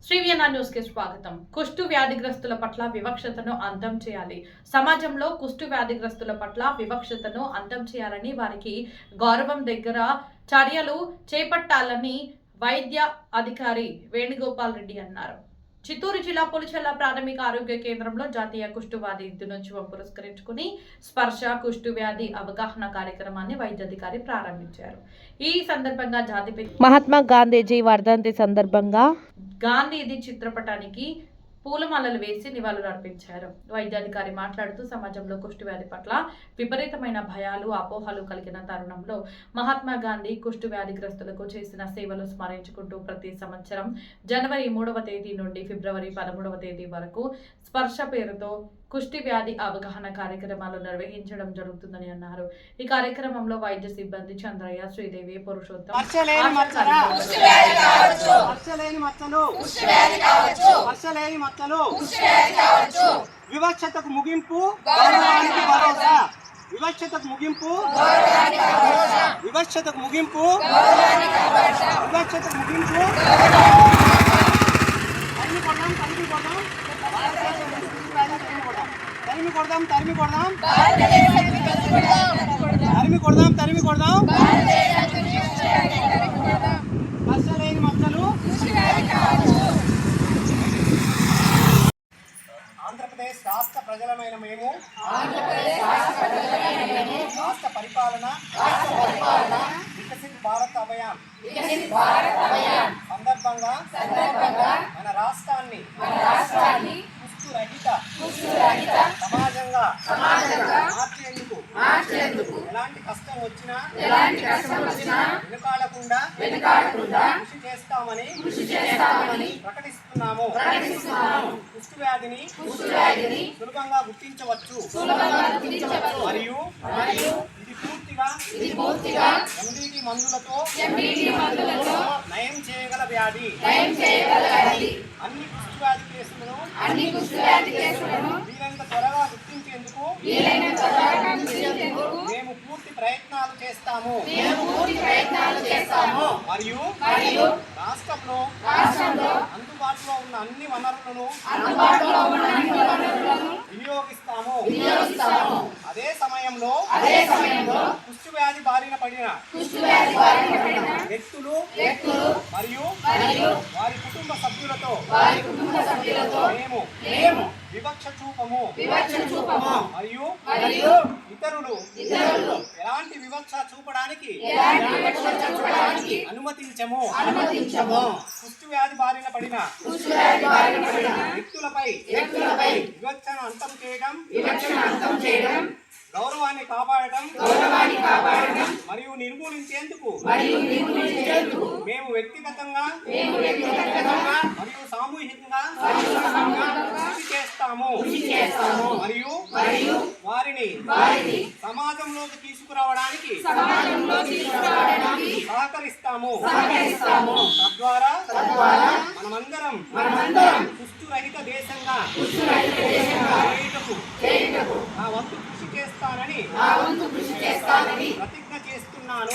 శ్రీవియన్నా news కి స్వాగతం. కుష్టు వ్యాధిగ్రస్తుల పట్ల వివక్షతను అంతం చేయాలి. సమాజంలో కుష్టు వ్యాధిగ్రస్తుల పట్ల వివక్షతను అంతం చేయాలని, వారికి గౌరవం దగ్గర చర్యలు చేపట్టాలని వైద్య అధికారి వేణుగోపాల్ రెడ్డి అన్నారు. చిత్తూరు జిల్లా పులిచెర్ల ప్రాథమిక ఆరోగ్య కేంద్రంలో జాతీయ కుష్టువ్యాధి దినోత్సవం పురస్కరించుకుని స్పర్శ కుష్టు వ్యాధి అవగాహన కార్యక్రమాన్ని వైద్యాధికారి ప్రారంభించారు. ఈ సందర్భంగా మహాత్మా గాంధీజీ వర్ధంతి సందర్భంగా గాంధీజీ చిత్రపటానికి పూలమాలలు వేసి నివాళులు అర్పించారు. వైద్యాధికారి మాట్లాడుతూ సమాజంలో కుష్టు వ్యాధి పట్ల విపరీతమైన భయాలు, అపోహలు కలిగిన తరుణంలో మహాత్మా గాంధీ కుష్టు వ్యాధిగ్రస్తులకు చేసిన సేవలు స్మరించుకుంటూ ప్రతి సంవత్సరం జనవరి 3వ తేదీ నుండి ఫిబ్రవరి 13వ తేదీ వరకు స్పర్శ పేరుతో కుష్టి వ్యాధి అవగాహన కార్యక్రమాలు నిర్వహించడం జరుగుతుందని అన్నారు. ఈ కార్యక్రమంలో వైద్య సిబ్బంది చంద్రయ్య, శ్రీదేవి, పురుషోత్తం, వివక్షతకు ముగింపు, గౌరవానికి భరోసా. వివక్షతకు ముగింపు, వివక్షతకు ముగింపు, వివక్షతకు ముగింపు. తరిమి కొడదాం, తరిమి కొడదాం, తరిమి కొడదాం, తరిమి కొడదాం. స్పర్శలేని మచ్చలు. ఆంధ్రప్రదేశ్ రాష్ట్ర ప్రజలమైన మేము రాష్ట్ర పరిపాలన వికసిత్ భారత్ అభియాన్ సందర్భంగా మన రాష్ట్రాన్ని కుష్ఠురహిత సమాజంగా మార్చేందుకు ఎలాంటి కష్టం వచ్చినా వెనుకాడకుండా కృషి చేస్తామని ప్రకటిస్తున్నాము. కుష్టు వ్యాధిని సులభంగా గుర్తించవచ్చు మరియు ఇది పూర్తిగా ఎండిటి మందులతో నయం చేయగల వ్యాధి. అన్ని కుష్టు వ్యాధి కేసులను వీలైనంత త్వరగా గుర్తించేందుకు మేము పూర్తి ప్రయత్నాలు చేస్తాము. మరియు రాష్ట్రంలో అందుబాటులో ఉన్న అన్ని వనరులను వినియోగిస్తాము. అదే సమయంలో కుష్టు వ్యాధి బారిన పడిన వ్యక్తులు మరియు వారి కుటుంబ సభ్యులతో మేము వివక్ష చూపము మరియు ఇతరులు ఎలాంటి వివక్ష చూపడానికి అనుమతించము. కుష్టు వ్యాధి బారిన పడిన వ్యక్తులపై వివక్షను అంతం చేయడం, గౌరవాన్ని కాపాడటం మరియు నిర్మూలించేందుకు మేము వ్యక్తిగతంగా మరియు సామూహికంగా కృషి చేస్తాము మరియు వారిని సమాజంలోకి తీసుకురావడానికి సహకరిస్తాము. తద్వారా మనమందరం కుష్ఠురహిత దేశంగా నా వంతు కృషి చేస్తానని ప్రతిజ్ఞ చేస్తున్నాను.